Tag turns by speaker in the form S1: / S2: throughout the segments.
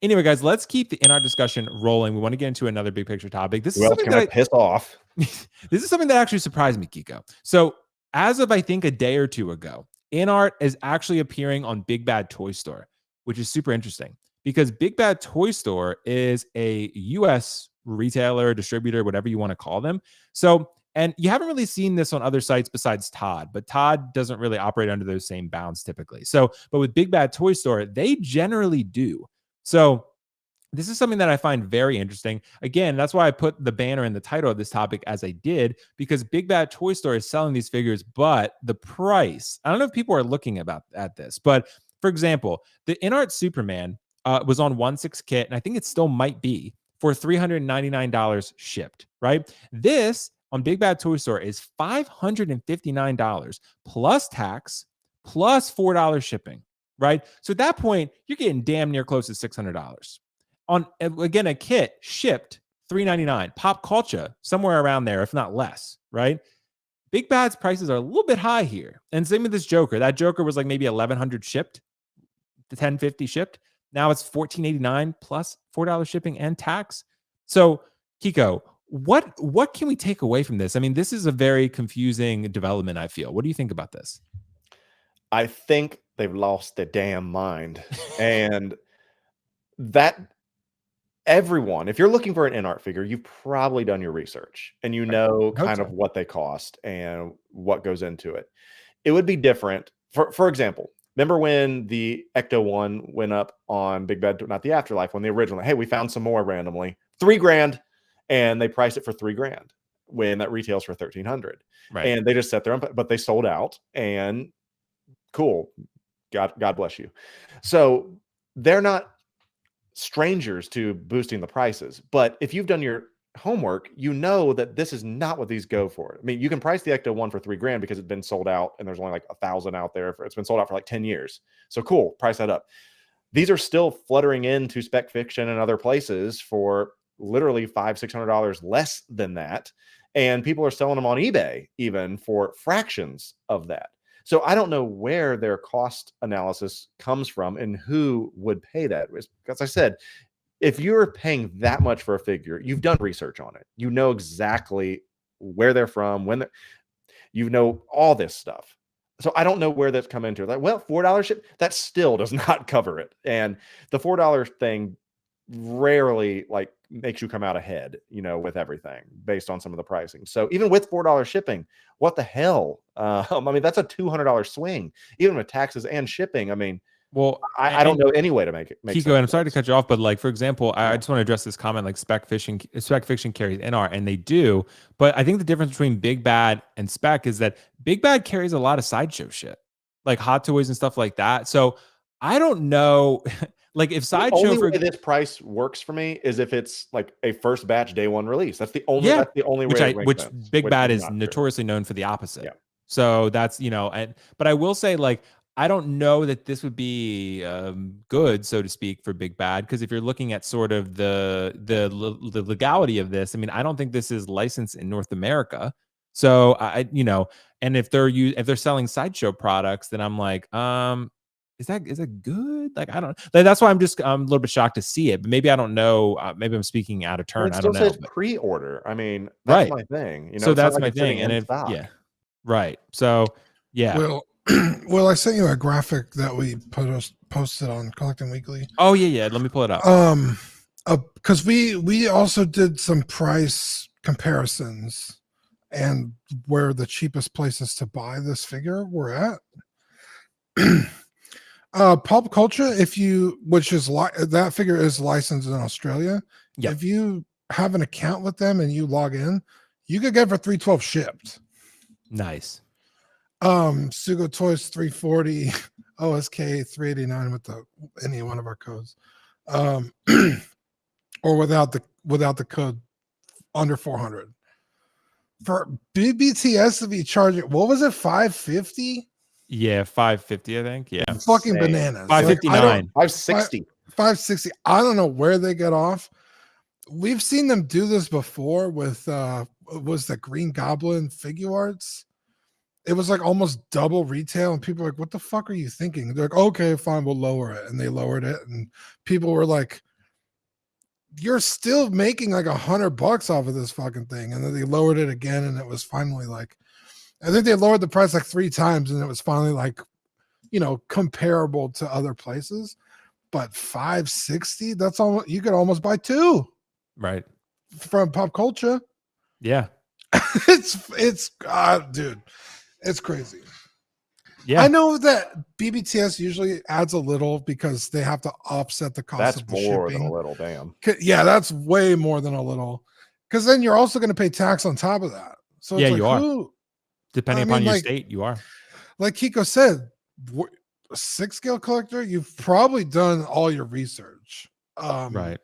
S1: Anyway, guys, let's keep in our discussion rolling. We want to get into another big picture topic. This is
S2: Who else
S1: something
S2: can I
S1: that
S2: piss off?
S1: this is something that actually surprised me, Kiko. So as of, I think, a day or two ago, InArt is actually appearing on Big Bad Toy Store, which is super interesting because Big Bad Toy Store is a US retailer, distributor, whatever you want to call them. So, and you haven't really seen this on other sites besides Todd, but Todd doesn't really operate under those same bounds typically. So, but with Big Bad Toy Store, they generally do. So, this is something that I find very interesting. Again, that's why I put the banner in the title of this topic as I did, because Big Bad Toy Store is selling these figures, but the price, I don't know if people are looking at this, but for example, the InArt Superman was on 1/6 kit, and I think it still might be for $399 shipped, right? This on Big Bad Toy Store is $559 plus tax plus $4 shipping, right? So at that point, you're getting damn near close to $600 on, again, a kit shipped $399. Pop culture somewhere around there, if not less, right? Big Bad's prices are a little bit high here. And same with this Joker. That Joker was like maybe 1,100 shipped, the 1,050 shipped. Now it's $1,489 plus $4 shipping and tax. So Kiko, what can we take away from this? I mean, this is a very confusing development, I feel. What do you think about this?
S2: I think they've lost their damn mind. And that everyone, if you're looking for an InArt figure, you've probably done your research and you know kind of what they cost and what goes into it. It would be different. For example, remember when the Ecto 1 went up on Big Bad, not the Afterlife, when the original, hey, we found some more randomly, $3,000, and they priced it for $3,000 when that retails for $1,300.
S1: Right.
S2: And they just sat there, but they sold out, and cool. God bless you. So they're not strangers to boosting the prices. But if you've done your homework, you know that this is not what these go for. I mean, you can price the Ecto 1 for $3,000 because it's been sold out and there's only like 1,000 out there. It's been sold out for like 10 years. So cool, price that up. These are still fluttering into Spec Fiction and other places for literally $500-$600 less than that. And people are selling them on eBay even for fractions of that. So I don't know where their cost analysis comes from and who would pay that. Because I said, if you're paying that much for a figure, you've done research on it. You know exactly where they're from, when you know all this stuff. So I don't know where that's come into. Like, well, $4 ship, that still does not cover it. And the $4 thing rarely like makes you come out ahead, you know, with everything based on some of the pricing. So even with $4 shipping, what the hell? I mean, that's a $200 swing, even with taxes and shipping. I mean,
S1: well,
S2: I don't know any way to make
S1: Kiko, and I'm sorry to cut you off, but like, for example, I just want to address this comment, like Spec Fiction carries InArt, and they do. But I think the difference between Big Bad and Spec is that Big Bad carries a lot of sideshow shit, like Hot Toys and stuff like that. So I don't know, like if sideshow,
S2: the only way this price works for me is if it's like a first batch day one release. That's the only.
S1: Yeah,
S2: that's the only way.
S1: Which Big Bad is notoriously known for the opposite. Yeah. So that's, you know, but I will say, like, I don't know that this would be good, so to speak, for Big Bad, because if you're looking at sort of the legality of this, I mean, I don't think this is licensed in North America. So you know, and if they're selling sideshow products, then I'm like, is that good? Like, I don't. Like, that's why I'm a little bit shocked to see it. But maybe I don't know. Maybe I'm speaking out of turn. I don't know.
S2: Says pre-order. I mean, that's my thing. You know,
S1: so that's my thing. And yeah, right. So yeah.
S3: Well, I sent you a graphic that we posted on Collecting Weekly.
S1: Oh yeah. Let me pull it up.
S3: Because we also did some price comparisons and where the cheapest places to buy this figure were at. Pulp Culture, that figure is licensed in Australia. Yep. If you have an account with them and you log in, you could get for $312 shipped.
S1: Nice.
S3: Sugo Toys 340, OSK 389 with any one of our codes, or without the code under 400. For BBTS to be charging, what was it, 550?
S1: Yeah, 550, I think. Yeah,
S3: fucking bananas.
S1: 559,
S2: 560,
S3: 560. I don't know where they get off. We've seen them do this before with was the Green Goblin figure arts. It was like almost double retail, and people were like, what the fuck are you thinking? They're like, okay, fine, we'll lower it. And they lowered it, and people were like you're still making like $100 off of this fucking thing. And then they lowered it again, and it was finally like, I think they lowered the price like 3 times, and it was finally like, comparable to other places. But $560, that's almost, you could almost buy 2
S1: Right.
S3: from Pop Culture.
S1: Yeah.
S3: It's dude, it's crazy.
S1: Yeah.
S3: I know that BBTS usually adds a little because they have to offset the cost
S2: That's
S3: of the
S2: more
S3: shipping.
S2: than a little. Damn.
S3: Yeah, that's way more than a little. Because then you're also going to pay tax on top of that. So
S1: Yeah,
S3: it's like,
S1: you are.
S3: who?
S1: Depending upon your state, you are.
S3: Like Kiko said, a 6-scale collector, you've probably done all your research.
S1: Right.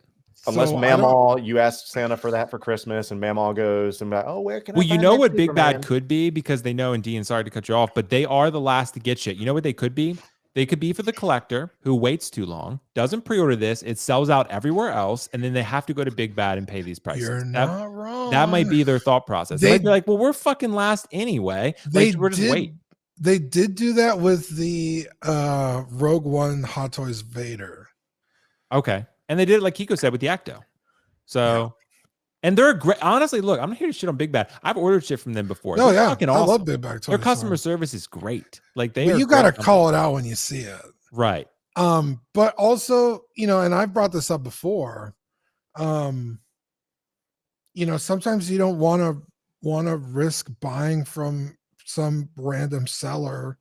S2: Unless Mamaw, you asked Santa for that for Christmas, and Mamaw goes and like, oh, where can I?
S1: Well, you
S2: find
S1: know
S2: that
S1: what Big
S2: Superman?
S1: Bad could be, because they know, and Dean, sorry to cut you off, but they are the last to get shit. You know what they could be? They could be for the collector who waits too long, doesn't pre-order this, it sells out everywhere else, and then they have to go to Big Bad and pay these prices.
S3: You're not wrong.
S1: That might be their thought process. They might be like, well, we're fucking last anyway. Like, we're just wait.
S3: They did do that with the Rogue One Hot Toys Vader.
S1: Okay. And they did it, like Kiko said, with the Ecto. So, and they're great. Honestly, look, I'm not here to shit on Big Bad. I've ordered shit from them before.
S3: Oh,
S1: they're fucking awesome.
S3: I love Big Bad Toys.
S1: Their customer service is great. Like,
S3: you got to call it out when you see it.
S1: Right.
S3: But also, and I've brought this up before. Sometimes you don't want to risk buying from some random seller.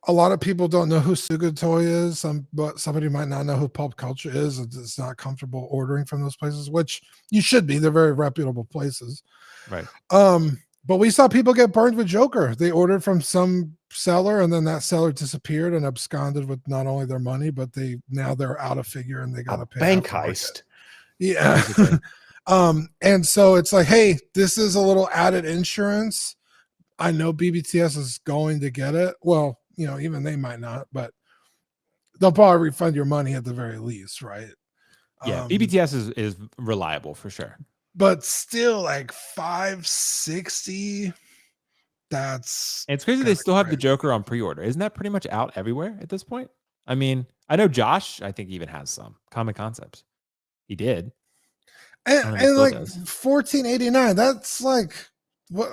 S3: A lot of people don't know who Sugatoy is, but somebody might not know who Pulp Culture is. It's not comfortable ordering from those places, which you should be. They're very reputable places.
S1: Right.
S3: But we saw people get burned with Joker. They ordered from some seller, and then that seller disappeared and absconded with not only their money, but now they're out of figure and they got to pay
S2: bank heist.
S3: Yeah. And so it's like, hey, this is a little added insurance. I know BBTS is going to get it. Well, even they might not, but they'll probably refund your money at the very least, right?
S1: Yeah, BBTS is reliable for sure.
S3: But still, like $560. That's
S1: and it's crazy they still have the Joker on pre-order. Isn't that pretty much out everywhere at this point? I mean, I know Josh, I think, even has some Comic Concepts. He did.
S3: And like $14.89. That's like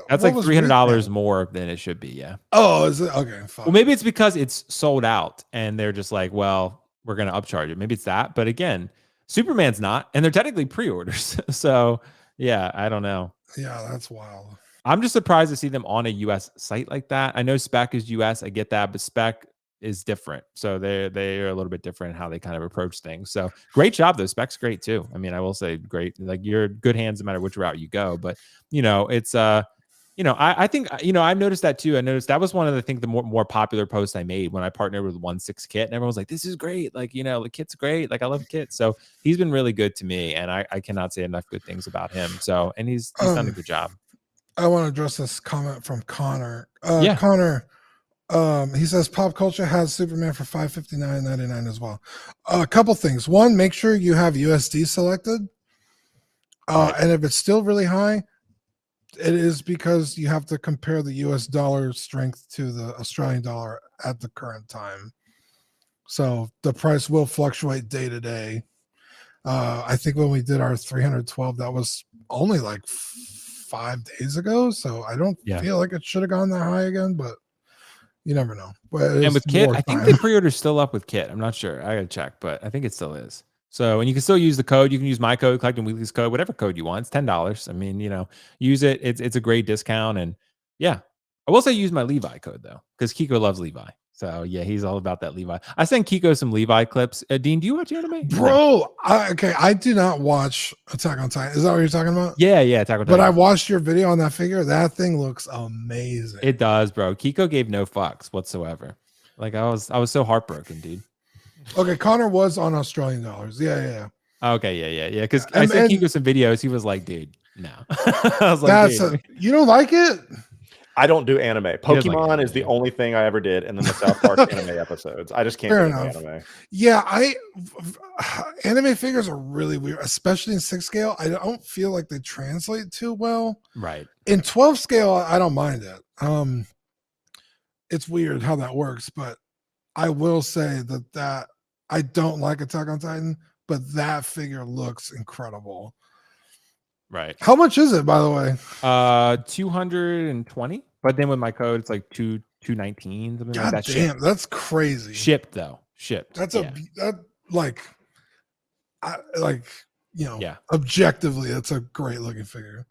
S1: that's like $300 more than it should be. Yeah.
S3: Oh, is it? Okay. Fine.
S1: Well, maybe it's because it's sold out and they're just like, well, we're going to upcharge it. Maybe it's that. But again, Superman's not, and they're technically pre-orders. So yeah, I don't know.
S3: Yeah, that's wild.
S1: I'm just surprised to see them on a US site like that. I know Spec is US, I get that, but Spec is different. So they are a little bit different in how they kind of approach things. So great job though. Spec's great too. I mean, I will say great. Like, you're in good hands no matter which route you go. But it's I think I've noticed that too. I noticed that was one of the more popular posts I made when I partnered with 1/6 Kit, and everyone was like, this is great. Like, the Kit's great. Like, I love Kit. So he's been really good to me, and I cannot say enough good things about him. So, and he's done a good job.
S3: I want to address this comment from Connor.
S1: Yeah.
S3: Connor, he says Pop Culture has Superman for $559.99 as well. A couple things. One, make sure you have USD selected.
S1: Right.
S3: And if it's still really high, it is because you have to compare the US dollar strength to the Australian dollar at the current time. So the price will fluctuate day to day. I think when we did our 312, that was only like 5 days ago. So I don't feel like it should have gone that high again, but you never know. But
S1: and with Kit, I think the pre-order's still up with Kit. I'm not sure. I gotta check, but I think it still is. So, and you can still use the code. You can use my code, Collecting Weekly's code, whatever code you want. It's $10. I mean, use it. It's a great discount. And yeah, I will say use my Levi code though, because Kiko loves Levi. So yeah, he's all about that Levi. I sent Kiko some Levi clips. Dean, do you watch anime?
S3: Bro, I do not watch Attack on Titan. Is that what you're talking about?
S1: Yeah, Attack on Titan.
S3: But I watched your video on that figure. That thing looks amazing.
S1: It does, bro. Kiko gave no fucks whatsoever. Like, I was so heartbroken, dude.
S3: Okay, Connor was on Australian dollars. Yeah.
S1: Okay, yeah. Because I sent Kiko some videos. He was like, dude, no. I was
S3: like, you don't like it?
S2: I don't do anime. Pokemon is the only thing I ever did, and then the South Park anime episodes. I just can't do anime.
S3: Yeah, anime figures are really weird, especially in 6 scale. I don't feel like they translate too well.
S1: Right.
S3: In 12 scale, I don't mind it. It's weird how that works, but I will say that I don't like Attack on Titan, but that figure looks incredible.
S1: Right.
S3: How much is it, by the way?
S1: 220. But then with my code, it's like 219, something like
S3: God
S1: that.
S3: damn,
S1: Shipped.
S3: that's crazy.
S1: Shipped though. Shipped.
S3: That's
S1: yeah.
S3: like objectively, that's a great looking figure.